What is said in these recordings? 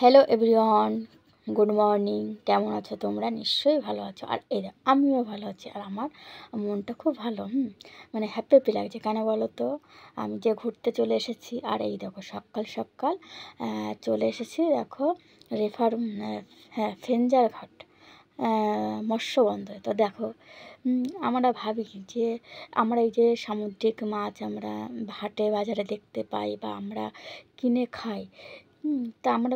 Hello everyone, good morning. কেমন আছো তোমরা? নিশ্চয়ই ভালো আছো। আর এই দেখো আমিও ভালো আছি। আর আমার মনটা খুব ভালো, মানে হ্যাপি হ্যাপি লাগছে। কেন বলো তো? আমি যে ঘুরতে চলে এসেছি, আর এই দেখো সকাল সকাল চলে এসেছি। দেখো রেফার হ্যাঁ ফেঞ্জার ঘাট, মৎস্য বন্দরে। তো দেখো আমরা ভাবি যে আমরা এই যে সামুদ্রিক মাছ আমরা হাটে বাজারে দেখতে পাই বা আমরা কিনে খাই, তা আমরা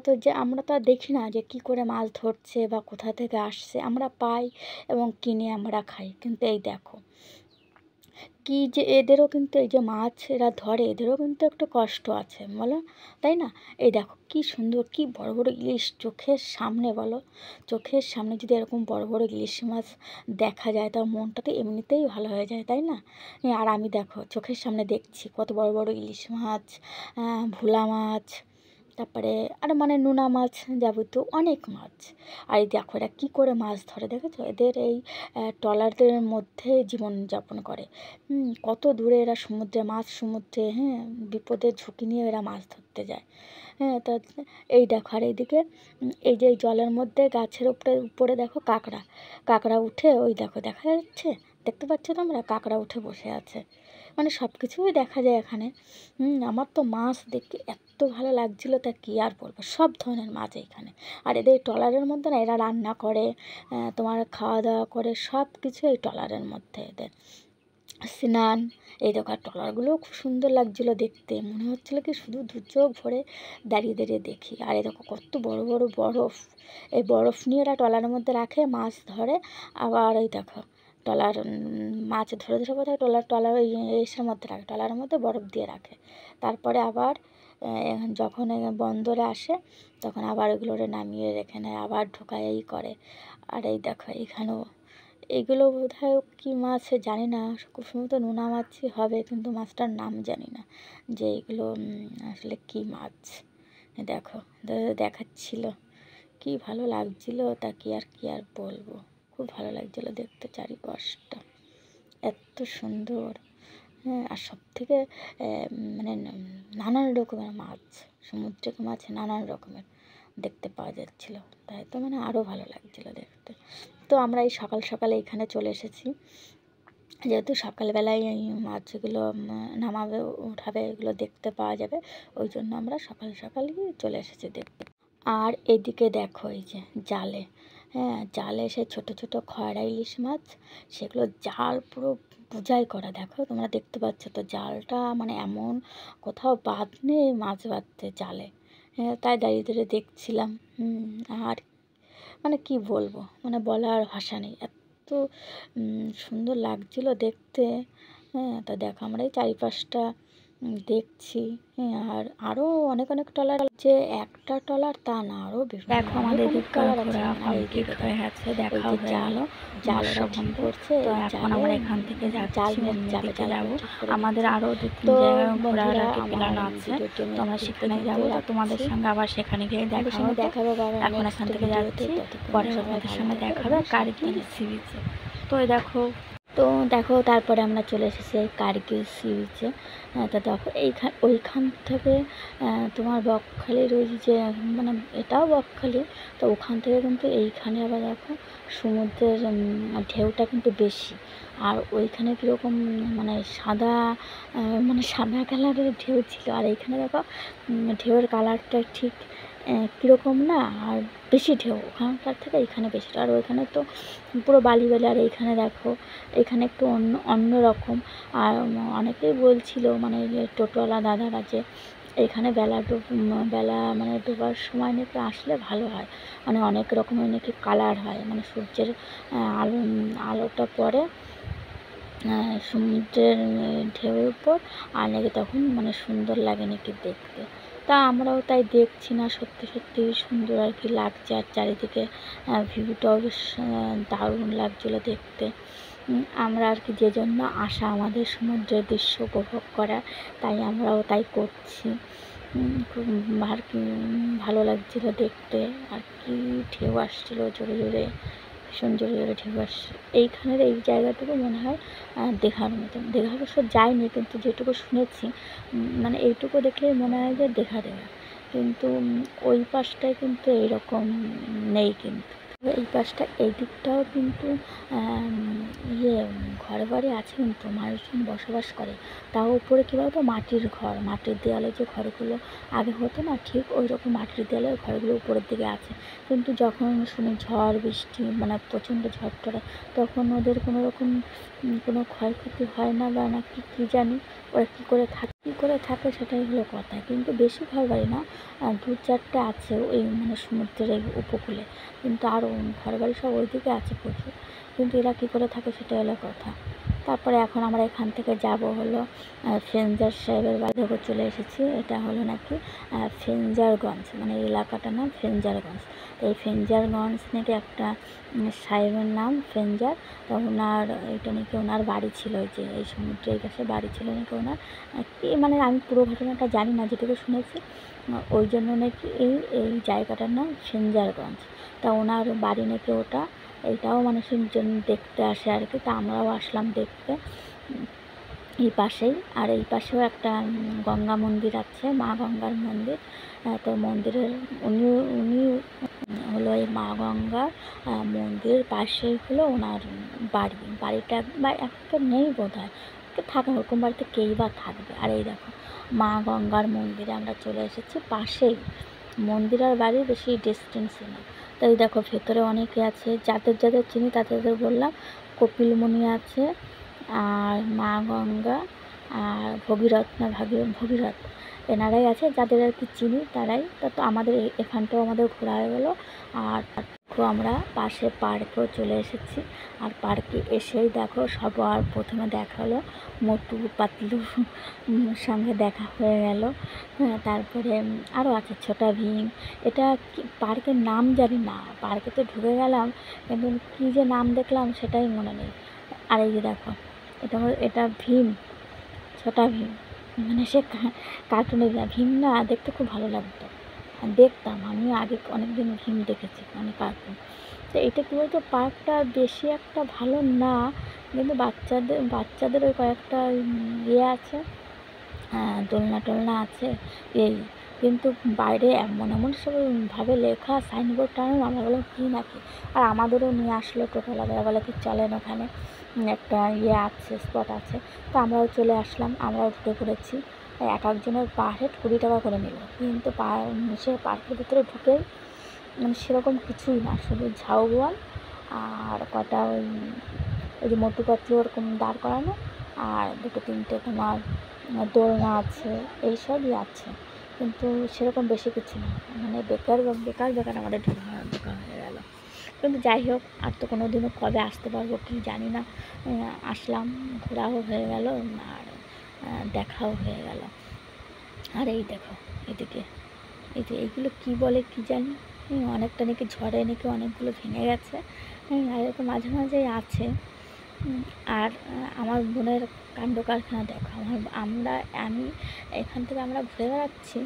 তো আর দেখি না যে কী করে মাছ ধরছে বা কোথা থেকে আসছে। আমরা পাই এবং কিনে আমরা খাই। কিন্তু এই দেখো কি যে এদেরও কিন্তু এই যে মাছ এরা ধরে, এদেরও কিন্তু একটু কষ্ট আছে বলো, তাই না? এই দেখো কি সুন্দর, কি বড় বড় ইলিশ চোখের সামনে, বলো। চোখের সামনে যদি এরকম বড় বড় ইলিশ মাছ দেখা যায়, তার মনটা তো এমনিতেই ভালো হয়ে যায়, তাই না? আর আমি দেখো চোখের সামনে দেখছি কত বড় বড় ইলিশ মাছ, ভোলা মাছ, তারপরে আর মানে নোনা মাছ, যাবতীয় অনেক মাছ। আর এই দেখো এরা কী করে মাছ ধরে, দেখেছো? এদের এই ট্রলারদের মধ্যে জীবনযাপন করে। কত দূরে এরা সমুদ্রে সমুদ্রে, বিপদের ঝুঁকি নিয়ে এরা মাছ ধরতে যায়। তা এই দেখো, আর এইদিকে এই যে এই জলের মধ্যে গাছের উপরে দেখো কাঁকড়া উঠে, ওই দেখো দেখা যাচ্ছে, দেখতে পাচ্ছ তোমরা? কাঁকড়া উঠে বসে আছে। মানে সব কিছুই দেখা যায় এখানে। আমার তো মাছ দেখতে এত ভালো লাগছিলো, তা কী আর বলবো, সব ধরনের মাছ এইখানে। আর এদের ট্রলারের মধ্যে না এরা রান্না করে, তোমার খাওয়া দাওয়া করে, সব কিছু এই ট্রলারের মধ্যে এদের স্নান। এই দেখো আর ট্রলারগুলোও খুব সুন্দর লাগছিলো দেখতে, মনে হচ্ছিলো কি শুধু দু চোখ ভরে দাঁড়িয়ে দাঁড়িয়ে দেখি। আর এই দেখো কত বড় বড় বরফ, এই বরফ নিয়ে এরা ট্রলারের মধ্যে রাখে, মাছ ধরে। আবার এই দেখো ট্রলার মাছ ধরে ধরে কোথায় ট্রলার ওই এসের মধ্যে রাখে, ট্রলারের মধ্যে বরফ দিয়ে রাখে। তারপরে আবার যখন বন্দরে আসে তখন আবার ওগুলোরে নামিয়ে রেখে নেয়, আবার ঢোকায়, এই করে। আর এই দেখো এইখানেও এইগুলো বোধহয় কী মাছ জানি না, খুব সম্ভবত নোনা মাছই হবে, কিন্তু মাছটার নাম জানি না যে এইগুলো আসলে কী মাছ। দেখো দেখাচ্ছিল, কি ভালো লাগছিলো, তা কি আর বলবো, খুব ভালো লাগছিলো দেখতে চারিপাশটা, এত সুন্দর। আর সব থেকে মানে নানান রকমের মাছ, সামুদ্রিক মাছ নানান রকমের দেখতে পাওয়া যাচ্ছিলো, তাই তো মানে আরও ভালো লাগছিলো দেখতে। তো আমরা এই সকাল সকালে এখানে চলে এসেছি, যেহেতু সকালবেলায় এই মাছগুলো নামাবে উঠাবে, এগুলো দেখতে পাওয়া যাবে, ওই জন্য আমরা সকাল সকালই চলে এসেছি দেখতে। আর এদিকে দেখো এই যে জালে সে ছোট ছোট খয়রা ইলিশ মাছ, সেগুলো জাল পুরো বোঝাই করা। দেখো তোমরা দেখতে পাচ্ছ তো, জালটা মানে এমন কোথাও বাঁধ নেই মাছ বাঁধতে জালে। তাই দাঁড়িয়ে দাঁড়িয়ে দেখছিলাম। আর মানে কি বলবো, মানে বলার ভাষা নেই, এত সুন্দর লাগছিলো দেখতে। তো দেখো আমরা এই চারিপাশটা দেখছি। আর আরও অনেক অনেক ট্রলার, যে একটা ট্রলার তা না, আরও দেখো আমাদের ট্রলার কমপ্লিট হয়ে গেছে, দেখা হয়ে গেল, জালটা ঠিক করছে। তো এখন আমরা এখান থেকে যাচ্ছি মন্দির দিকে যাবো। আমাদের আরও 2-3 জায়গায় ঘোরার প্ল্যান আছে, তো আমরা সেখানে যাবো। তো তোমাদের সঙ্গে আবার সেখানে গিয়ে দেখা হবে। এখন এখান থেকে যাচ্ছি, পরে তোমাদের সঙ্গে দেখা হবে কার্গিল সি বিচে। তো দেখো তারপরে আমরা চলে এসেছি এই কার্গিল সি বিচে। তো দেখো ওইখান থেকে তোমার বকখালির ওই যে মানে এটাও বকখালি, তো ওখান থেকে কিন্তু এইখানে আবার দেখো সমুদ্রের ঢেউটা কিন্তু বেশি। আর ওইখানে কীরকম মানে সাদা কালারের ঢেউ ছিল, আর এইখানে দেখো ঢেউয়ের কালারটা ঠিক কীরকম না, আর বেশি ঢেউ ওখানকার থেকে এখানে বেশি। আর ওইখানে তো পুরো বালি, আর এইখানে দেখো এখানে একটু অন্য রকম। আর অনেকেই বলছিল মানে টোটোওয়ালা দাদারা যে এখানে বেলা মানে ডোবার সময় নাকি আসলে ভালো হয়, মানে অনেক রকমের নাকি কালার হয়, মানে সূর্যের আলোটা পড়ে সমুদ্রের ঢেউয়ের উপর, আর নাকি তখন মানে সুন্দর লাগে নাকি দেখতে। তা আমরাও তাই দেখছি, না সত্যি সত্যি সুন্দর আর কি লাগছে। আর চারিদিকে ভিউটাও বেশ দারুণ লাগছিলো দেখতে। আমরা আর কি যে জন্য আসা আমাদের সমুদ্রের দৃশ্য উপভোগ করা, তাই আমরাও তাই করছি। খুব আর কি ভালো লাগছিলো দেখতে। আর কি ঢেউ আসছিলো জোরে জোরে, ভীষণ জোরে জোরে ঢেউ আসছে। এইখানের এই জায়গাটুকু মনে হয় দীঘার মতন। দীঘা অবশ্য যাইনি, কিন্তু যেটুকু শুনেছি মানে এইটুকু দেখলেই মনে হয় যে দীঘা। কিন্তু ওই পাশটায় কিন্তু এইরকম নেই। কিন্তু এই পাশটা এই দিকটাও কিন্তু ঘর বাড়ি আছে, কিন্তু মানুষজন বসবাস করে। তাও উপরে কী বলতো, মাটির ঘর, মাটির দেওয়ালে যে ঘরগুলো আগে হতো না, ঠিক ওই রকম মাটির দেওয়ালের ঘরগুলো উপরের দিকে আছে। কিন্তু যখন শুনি ঝড় বৃষ্টি, মানে প্রচণ্ড ঝড় টড়ে, তখন ওদের কোনো রকম কোনো ক্ষয়ক্ষতি হয় না, বা না কী জানি ওরা কী করে থাকে সেটাই হলো কথা। কিন্তু বেশি ঘর বাড়ি না, 2-4টে আছে ওই মানে সমুদ্রের উপকূলে, কিন্তু আরও ঘর বাড়ি সব ওইদিকে আছে প্রচুর। কিন্তু এরা কী করে থাকে সেটাই হলো কথা। তারপরে এখন আমরা এখান থেকে যাব হলো ফ্রেঞ্জার সাহেবের বাড়ি থেকে চলে এসেছি। এটা হলো নাকি ফ্রেঞ্জারগঞ্জ, মানে এই এলাকাটার নাম ফ্রেঞ্জারগঞ্জ। তো এই ফ্রেঞ্জারগঞ্জ নাকি একটা সাহেবের নাম ফ্রেঞ্জার। তো ওনার এটা নাকি ওনার বাড়ি ছিল, ওই যে এই সমুদ্রের কাছে বাড়ি ছিল নাকি ওনার। কি মানে আমি পুরো ঘটনাটা জানি না, যেটুকু শুনেছি ওই জন্য নাকি এই জায়গাটার নাম ফ্রেঞ্জারগঞ্জ। তা ওনার বাড়ি নাকি ওটা, এইটাও মানুষের জন্য দেখতে আসে আর কি। তা আমরাও আসলাম দেখতে এই পাশেই। আর এই পাশেও একটা গঙ্গা মন্দির আছে, মা গঙ্গার মন্দির। তো মন্দিরের উনি হলো এই মা গঙ্গার মন্দিরের পাশেই হলো ওনার বাড়িটা, বা এখন তো নেই বোধ হয়, থাকে ওরকম বাড়িতে কেই বা থাকবে। আর এই দেখো মা গঙ্গার মন্দিরে আমরা চলে এসেছি, পাশেই মন্দির আর বাড়ি বেশি ডিস্টেন্সে না। তো এই দেখো ভেতরে অনেকে আছে, যাদের চিনি তাদের বললাম। কপিলমুনি আছে, আর মা গঙ্গা, আর ভগীরথ এনারাই আছে, যাদের আর কি চিনি তারাই। তো আমাদের এখানটাও আমাদের ঘোরা হয়ে গেলো। আর আমরা পাশে পার্কেও চলে এসেছি। আর পার্কে এসেই দেখো সবার প্রথমে দেখা হলো মোটু পাতলু সঙ্গে দেখা হয়ে গেল। তারপরে আরও আছে ছোটা ভীম। এটা কি পার্কের নাম জানি না, পার্কে তো ঢুকে গেলাম, কিন্তু কী যে নাম দেখলাম সেটাই মনে নেই। আর এই যে দেখো এটা ভীম, ছোটা ভীম, মানে সে কার্টুনের ভীম না, দেখতে খুব ভালো লাগতো, দেখতাম আমি আগে অনেক দিন ভীম দেখেছি, মানে কার্টুন। তো এটা কী বলতো, পার্কটা বেশি একটা ভালো না, কিন্তু বাচ্চাদের ওই কয়েকটা আছে, দোলনা টোলনা আছে এই। কিন্তু বাইরে এমন সব ভাবে লেখা সাইনবোর্ড টানানো, আমরা বললাম কী নাকি। আর আমাদেরও নিয়ে আসলো টোটোওয়ালারা, বলে কি চলেন ওখানে একটা আছে, স্পট আছে। তো আমরাও চলে আসলাম, আমরাও ঢুকে পড়েছি। এক একজনের পার হেড 20 টাকা করে নিল, কিন্তু সে পার্কের ভিতরে ঢুকেই মানে সেরকম কিছুই না, শুধু ঝাউবন আর কটা ওই যে মোটু পাতলু ওরকম দাঁড় করানো, আর 2-3টে তোমার দোলনা আছে, এইসবই আছে। কিন্তু সেরকম বেশি কিছু না, মানে বেকার আমাদের ঢোকা হয়ে গেল। কিন্তু যাই হোক, আর তো কোনো দিনও কবে আসতে পারবো কি জানি না। আসলাম, ঘোরাও হয়ে গেল, আর দেখাও হয়ে গেল। আর এই দেখো এদিকে এইগুলো কি বলে কি জানি, অনেকটা নাকি ঝড়ে নাকি অনেকগুলো ভেঙে গেছে। আর এরকম মাঝে মাঝেই আছে। আর আমার বোনের কাণ্ড কারখানা দেখো, আমি এখান থেকে আমরা ঘুরে বেড়াচ্ছি,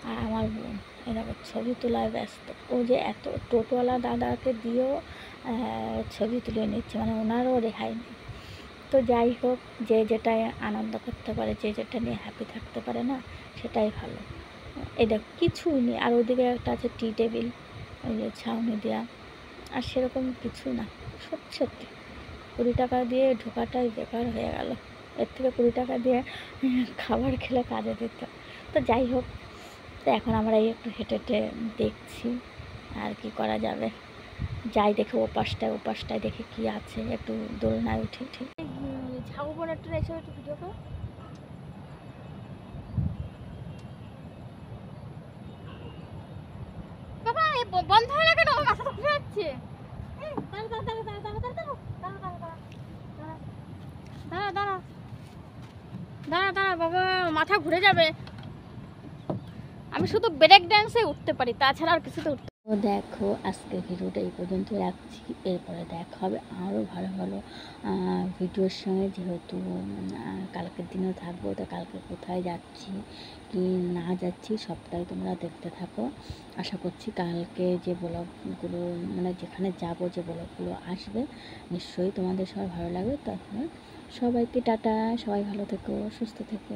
আর আমার বোন এরকম ছবি তোলায় ব্যস্ত। ও যে এত টোটোওয়ালা দাদাকে দিয়েও ছবি তুলে নিচ্ছে, মানে ওনারও রেহাই নেই। তো যাই হোক, যে যেটাই আনন্দ করতে পারে, যে যেটা নিয়ে হ্যাপি থাকতে পারে না, সেটাই ভালো। এই দেখ কিছুই নেই। আর ওদিকে একটা আছে টি টেবিল, ওই যে ছাউনি দেওয়া, আর সেরকম কিছুই না। সত্যি 20 টাকা দিয়ে ঢোকাটাই বেকার হয়ে গেল। এর থেকে 20 টাকা দিয়ে খাবার খেলে কাজে দিত। তো যাই হোক, তো এখন আমরা এই একটু হেঁটে দেখছি, আর কি করা যাবে। যাই দেখে ওপাশটায় দেখে কি আছে, একটু দোলনায় উঠি। ঝাউ বোনারটা এসে একটু ভিডিও কর। বাবা বন্ধ হয়ে কেন, মাথাটা ঘুরে যাচ্ছে। দাঁড়া বাবা, মাথা ঘুরে যাবে। আমি শুধু ব্রেক ড্যান্সে উঠতে পারি, তাছাড়া আর কিছুতে উঠতে। তো দেখো আজকের ভিডিওটা এই পর্যন্ত রাখছি। এরপরে দেখা হবে আরও ভালো ভিডিওর সঙ্গে। যেহেতু কালকের দিনেও থাকবো, তো কালকে কোথায় যাচ্ছি কি না যাচ্ছি সবটাই তোমরা দেখতে থাকো। আশা করছি কালকে যে ব্লগগুলো, মানে যেখানে যাব, যে ব্লগগুলো আসবে, নিশ্চয়ই তোমাদের সবার ভালো লাগবে। তখন সবাইকে টাটা, সবাই ভালো থেকো, সুস্থ থেকো।